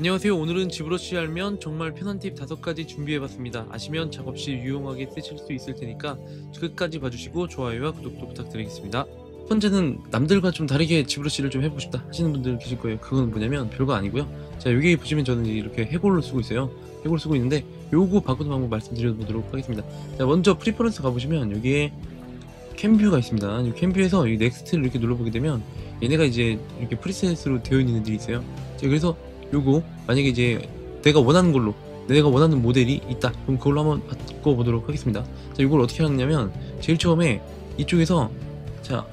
안녕하세요. 오늘은 지브러시 알면 정말 편한 팁 5가지 준비해봤습니다. 아시면 작업 시 유용하게 쓰실 수 있을 테니까 끝까지 봐주시고 좋아요와 구독도 부탁드리겠습니다. 첫 번째는 남들과 좀 다르게 지브러시를 좀 해보고 싶다 하시는 분들 계실 거예요. 그건 뭐냐면 별거 아니고요. 자, 여기 보시면 저는 이렇게 해골을 쓰고 있어요. 해골을 쓰고 있는데 요거 바꾸는 방법 말씀드려보도록 하겠습니다. 자, 먼저 프리퍼런스 가보시면 여기에 캠뷰가 있습니다. 이 캠뷰에서 이 넥스트를 이렇게 눌러보게 되면 얘네가 이제 이렇게 프리셋으로 되어 있는 애들이 있어요. 자, 그래서 요거 만약에 이제 내가 원하는 모델이 있다, 그럼 그걸로 한번 바꿔보도록 하겠습니다. 자, 이걸 어떻게 하느냐면 제일 처음에 이쪽에서, 자,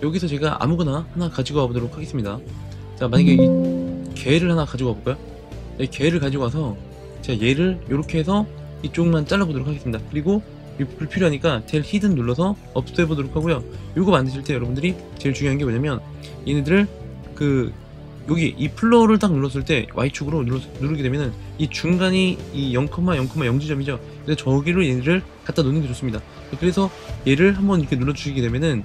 여기서 제가 아무거나 하나 가지고 와보도록 하겠습니다. 자, 만약에 이 개를 하나 가지고 와볼까요? 이 개를 가지고 와서 제가 얘를 이렇게 해서 이쪽만 잘라보도록 하겠습니다. 그리고 불필요하니까 텔 히든 눌러서 없애보도록 하고요. 요거 만드실 때 여러분들이 제일 중요한 게 뭐냐면 얘네들을 여기 이 플로어를 딱 눌렀을 때 Y축으로 누르게 되면은 이 중간이 이 0,0,0 지점이죠. 그래서 저기로 얘를 갖다 놓는 게 좋습니다. 그래서 얘를 한번 이렇게 눌러주시게 되면은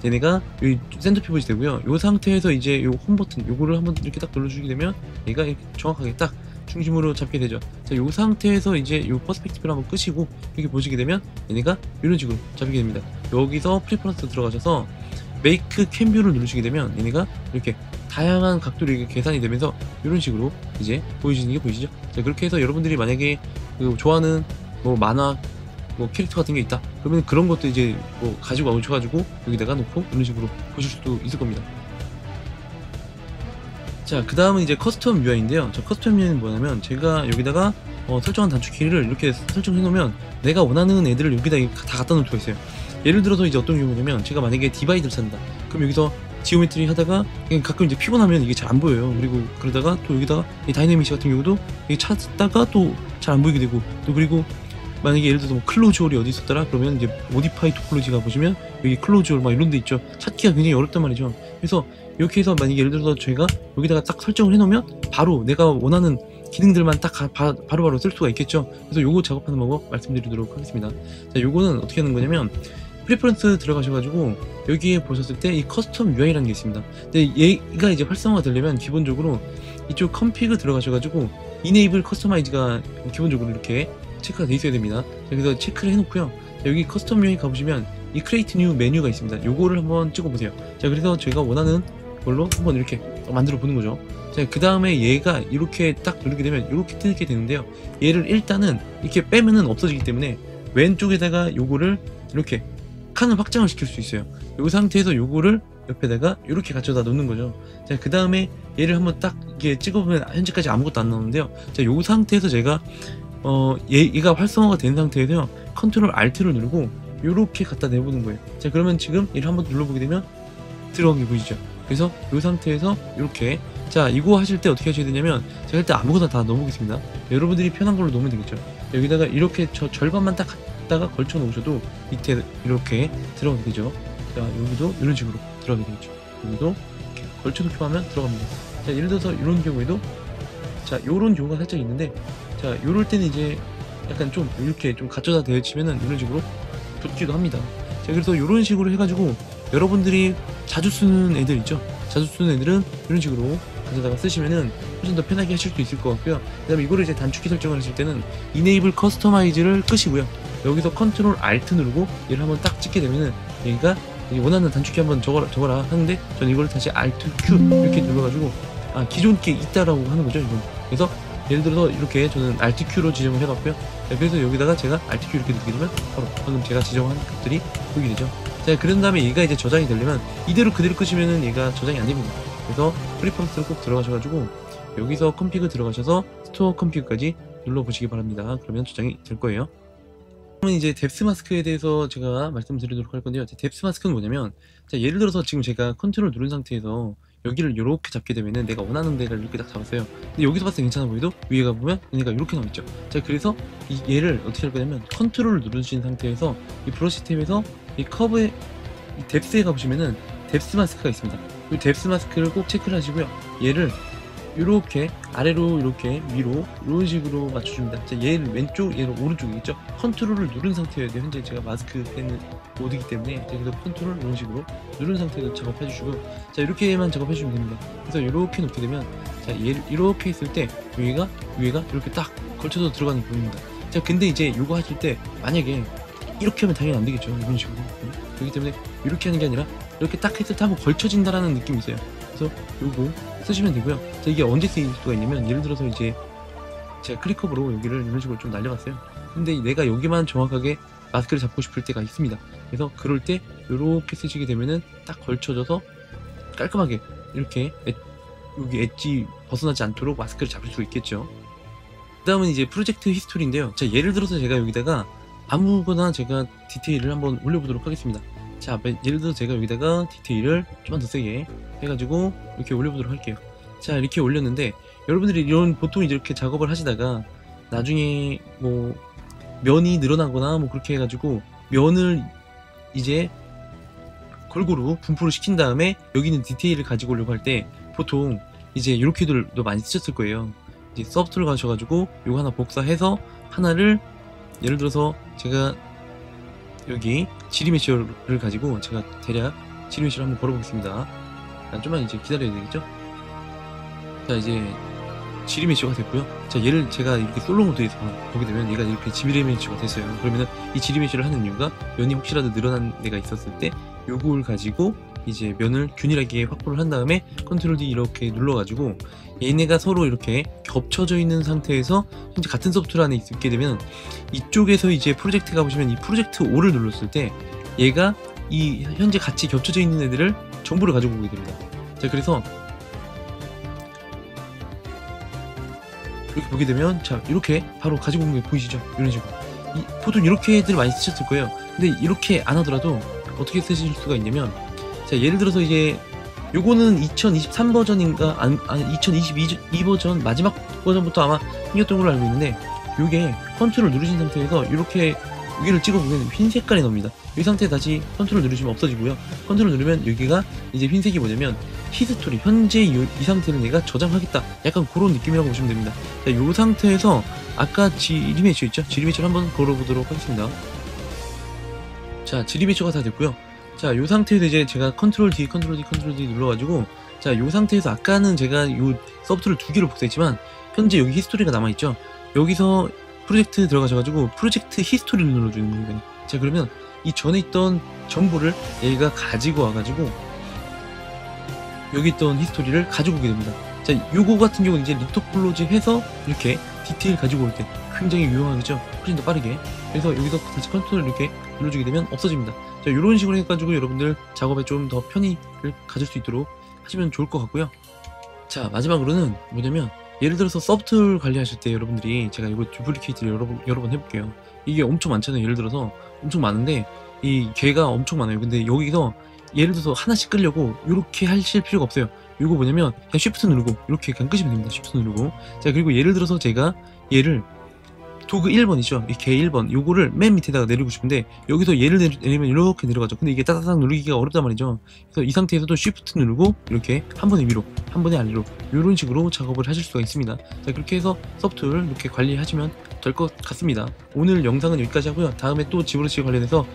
얘네가 이 센터 피벗이 되고요. 이 상태에서 이제 요 홈 버튼 요거를 한번 이렇게 딱 눌러주시게 되면 얘가 이렇게 정확하게 딱 중심으로 잡게 되죠. 자, 요 상태에서 이제 요 퍼스펙티브를 한번 끄시고 이렇게 보시게 되면 얘네가 이런 식으로 잡히게 됩니다. 여기서 프리퍼런스 들어가셔서 메이크 캠뷰를 누르시게 되면 얘네가 이렇게 다양한 각도로 이렇게 계산이 되면서 이런 식으로 이제 보여지는 게 보이시죠? 자, 그렇게 해서 여러분들이 만약에 좋아하는 뭐 만화 뭐 캐릭터 같은 게 있다, 그러면 그런 것도 이제 뭐 가지고 오셔가지고 여기다가 놓고 이런 식으로 보실 수도 있을 겁니다. 자, 그 다음은 이제 커스텀 UI인데요. 저 커스텀 UI는 뭐냐면 제가 여기다가 설정한 단축키를 이렇게 설정해 놓으면 내가 원하는 애들을 여기다 다 갖다 놓을 수가 있어요. 예를 들어서 이제 어떤 경우냐면 제가 만약에 디바이드를 찾는다, 그럼 여기서 지오메트리 하다가 가끔 이제 피곤하면 이게 잘 안 보여요. 그리고 그러다가 또 여기다가 이 다이내믹시 같은 경우도 이게 찾다가 또 잘 안 보이게 되고, 또 그리고 만약에 예를 들어서 뭐 클로즈홀이 어디 있었더라 그러면 이제 모디파이 토폴로지가 보시면 여기 클로즈홀 막 이런 데 있죠. 찾기가 굉장히 어렵단 말이죠. 그래서 이렇게 해서 만약에 예를 들어서 제가 여기다가 딱 설정을 해 놓으면 바로 내가 원하는 기능들만 딱 바로바로 쓸 수가 있겠죠. 그래서 요거 작업하는 방법 말씀드리도록 하겠습니다. 자, 요거는 어떻게 하는 거냐면 프리퍼런스 들어가셔가지고 여기에 보셨을 때 이 커스텀 UI라는 게 있습니다. 근데 얘가 이제 활성화가 되려면 기본적으로 이쪽 컴피그 들어가셔가지고 이네이블 커스터마이즈가 기본적으로 이렇게 체크가 돼 있어야 됩니다. 자, 그래서 체크를 해놓고요. 자, 여기 커스텀 UI 가보시면 이 크리에이트 뉴 메뉴가 있습니다. 요거를 한번 찍어보세요. 자, 그래서 제가 원하는 걸로 한번 이렇게 만들어 보는 거죠. 자, 그 다음에 얘가 이렇게 딱 누르게 되면 이렇게 뜨게 되는데요. 얘를 일단은 이렇게 빼면은 없어지기 때문에 왼쪽에다가 요거를 이렇게 칸을 확장을 시킬 수 있어요. 이 상태에서 요거를 옆에다가 이렇게 갖춰다 놓는 거죠. 자, 그 다음에 얘를 한번 딱 이게 찍어보면 현재까지 아무것도 안 나오는데요. 자, 요 상태에서 제가 얘가 활성화가 된 상태에서 컨트롤 Alt를 누르고 요렇게 갖다 내보는 거예요. 자, 그러면 지금 얘를 한번 눌러보게 되면 들어간 게 보이시죠? 그래서 이 상태에서 이렇게, 자, 이거 하실 때 어떻게 하셔야 되냐면 제가 일단 아무거나 다 넣어보겠습니다. 여러분들이 편한 걸로 넣으면 되겠죠. 여기다가 이렇게 절반만 딱 갖다가 걸쳐 놓으셔도 밑에 이렇게 들어가게 되죠. 자, 여기도 이런 식으로 들어가게 되겠죠. 여기도 이렇게 걸쳐 놓기만 하면 들어갑니다. 자, 예를 들어서 이런 경우에도, 자, 요런 경우가 살짝 있는데, 자, 요럴 때는 이제 약간 좀 이렇게 좀 갖춰다 대치면은 이런 식으로 붙기도 합니다. 자, 그래서 요런 식으로 해가지고 여러분들이 자주 쓰는 애들 있죠? 자주 쓰는 애들은 이런 식으로 가져다가 쓰시면은 훨씬 더 편하게 하실 수 있을 것 같고요. 그 다음에 이거를 이제 단축키 설정을 하실 때는 Enable Customize를 끄시고요. 여기서 컨트롤 Alt 누르고 얘를 한번 딱 찍게 되면은 얘가 원하는 단축키 한번 적어라 하는데, 저는 이걸 다시 Alt Q 이렇게 눌러가지고 기존 게 있다라고 하는 거죠, 이건. 그래서 예를 들어서 이렇게 저는 Alt Q로 지정을 해봤고요. 그래서 여기다가 제가 Alt Q 이렇게 누르게 되면 바로 방금 제가 지정한 것들이 보이게 되죠. 자, 그런 다음에 얘가 이제 저장이 되려면 이대로 그대로 끄시면은 얘가 저장이 안 됩니다. 그래서 프리퍼런스를 꼭 들어가셔가지고 여기서 컴피그 들어가셔서 스토어 컴피그까지 눌러보시기 바랍니다. 그러면 저장이 될 거예요. 그러면 이제 뎁스 마스크에 대해서 제가 말씀드리도록 할 건데요. 뎁스 마스크는 뭐냐면, 자, 예를 들어서 지금 제가 컨트롤 누른 상태에서 여기를 이렇게 잡게 되면은 내가 원하는 데를 이렇게 딱 잡았어요. 근데 여기서 봤을 때 괜찮아 보여도 위에 가보면 얘가 이렇게 나와있죠. 자, 그래서 얘를 어떻게 할 거냐면 컨트롤을 누르신 상태에서 이 브러쉬 탭에서 이 커브에 이 뎁스에 가보시면은 뎁스 마스크가 있습니다. 이 뎁스 마스크를 꼭 체크를 하시고요. 얘를 요렇게 아래로 이렇게 위로 이런 식으로 맞춰줍니다. 자, 얘를 왼쪽 얘를 오른쪽이겠죠. 컨트롤을 누른 상태여야 돼요. 현재 제가 마스크 펜을 모드이기 때문에 그래서 컨트롤 이런 식으로 누른 상태에서 작업해 주시고, 자 이렇게만 작업해 주시면 됩니다. 그래서 이렇게 놓게 되면, 자 얘를 이렇게 했을 때 위에가 이렇게 딱 걸쳐서 들어가는 부분입니다. 자 근데 이제 요거 하실 때 만약에 이렇게 하면 당연히 안 되겠죠. 이런 식으로. 그렇기 때문에 이렇게 하는 게 아니라 이렇게 딱 했을 때 한번 걸쳐진다라는 느낌이 있어요. 그래서 요거 쓰시면 되고요. 자, 이게 언제 쓰일 수가 있냐면, 예를 들어서 이제 제가 클릭업으로 여기를 이런 식으로 좀 날려봤어요. 근데 내가 여기만 정확하게 마스크를 잡고 싶을 때가 있습니다. 그래서 그럴 때 이렇게 쓰시게 되면은 딱 걸쳐져서 깔끔하게 이렇게 여기 엣지 벗어나지 않도록 마스크를 잡을 수 있겠죠. 그 다음은 이제 프로젝트 히스토리인데요. 자, 예를 들어서 제가 여기다가 아무거나 제가 디테일을 한번 올려보도록 하겠습니다. 자, 예를 들어서 제가 여기다가 디테일을 좀만 더 세게 해가지고 이렇게 올려보도록 할게요. 자, 이렇게 올렸는데 여러분들이 이런 보통 이렇게 작업을 하시다가 나중에 뭐 면이 늘어나거나 뭐 그렇게 해가지고 면을 이제 골고루 분포를 시킨 다음에 여기 있는 디테일을 가지고 오려고 할 때 보통 이제 이렇게들도 많이 쓰셨을 거예요. 이제 서브툴 가셔가지고 요거 하나 복사해서 하나를, 예를 들어서 제가 여기 지리메시어를 가지고 제가 대략 지리메시어를 한번 걸어보겠습니다. 좀만 이제 기다려야 되겠죠? 자, 이제 지리메시어가 됐고요. 자, 얘를 제가 이렇게 솔로 모드에서 보게 되면 얘가 이렇게 지리메시어가 됐어요. 그러면은 이 지리메시어를 하는 이유가 면이 혹시라도 늘어난 데가 있었을 때 요걸 가지고 이제 면을 균일하게 확보를 한 다음에 컨트롤 D 이렇게 눌러가지고 얘네가 서로 이렇게 겹쳐져 있는 상태에서 현재 같은 소프트웨어 안에 있게 되면, 이쪽에서 이제 프로젝트 가보시면 이 프로젝트 5를 눌렀을 때 얘가 이 현재 같이 겹쳐져 있는 애들을 전부를 가지고 오게 됩니다. 자, 그래서 이렇게 보게 되면, 자 이렇게 바로 가지고 온 게 보이시죠? 이런 식으로 보통 이렇게들 많이 쓰셨을 거예요. 근데 이렇게 안 하더라도 어떻게 쓰실 수가 있냐면, 자 예를 들어서 이제 요거는 2023 버전인가 2022 버전 마지막 버전부터 아마 생겼던 걸로 알고 있는데, 요게 컨트롤 누르신 상태에서 이렇게 여기를 찍어보면 흰 색깔이 나옵니다. 이 상태에 다시 컨트롤 누르시면 없어지고요. 컨트롤 누르면 여기가 이제 흰색이 뭐냐면 히스토리, 현재 이 상태를 내가 저장하겠다, 약간 그런 느낌이라고 보시면 됩니다. 자, 요 상태에서 아까 지리메시어 있죠? 지리메시어를 한번 걸어보도록 하겠습니다. 자, 지리메시어가 다 됐고요. 자, 요 상태에서 이제 제가 컨트롤 D 눌러가지고, 자, 요 상태에서 아까는 제가 요 서브툴을 두 개를 복사했지만 현재 여기 히스토리가 남아있죠? 여기서 프로젝트 들어가셔가지고 프로젝트 히스토리를 눌러주는 거예요. 자, 그러면 이 전에 있던 정보를 얘가 가지고 와가지고 여기 있던 히스토리를 가지고 오게 됩니다. 자, 요거 같은 경우는 이제 리토폴로지 해서 이렇게 디테일 가지고 올 때 굉장히 유용하겠죠? 훨씬 더 빠르게. 그래서 여기서 다시 컨트롤 이렇게 눌러주게 되면 없어집니다. 자, 요런 식으로 해가지고 여러분들 작업에 좀 더 편의를 가질 수 있도록 하시면 좋을 것 같고요. 자, 마지막으로는 뭐냐면, 예를 들어서 서브툴 관리하실 때 여러분들이, 제가 이거 듀플리케이트를 여러 번 해볼게요. 이게 엄청 많잖아요. 예를 들어서 엄청 많은데 이 개가 엄청 많아요. 근데 여기서 예를 들어서 하나씩 끌려고 이렇게 하실 필요가 없어요. 이거 뭐냐면 그냥 쉬프트 누르고 이렇게 그냥 끄시면 됩니다. 쉬프트 누르고. 자, 그리고 예를 들어서 제가 얘를 도구 1번이죠. 이 개 1번 요거를 맨 밑에다가 내리고 싶은데 여기서 얘를 내리면 이렇게 내려가죠. 근데 이게 따닥따닥 누르기가 어렵단 말이죠. 그래서 이 상태에서도 쉬프트 누르고 이렇게 한 번에 위로 한 번에 아래로 이런 식으로 작업을 하실 수가 있습니다. 자, 그렇게 해서 서브툴 이렇게 관리하시면 될 것 같습니다. 오늘 영상은 여기까지 하고요. 다음에 또 지브러시 관련해서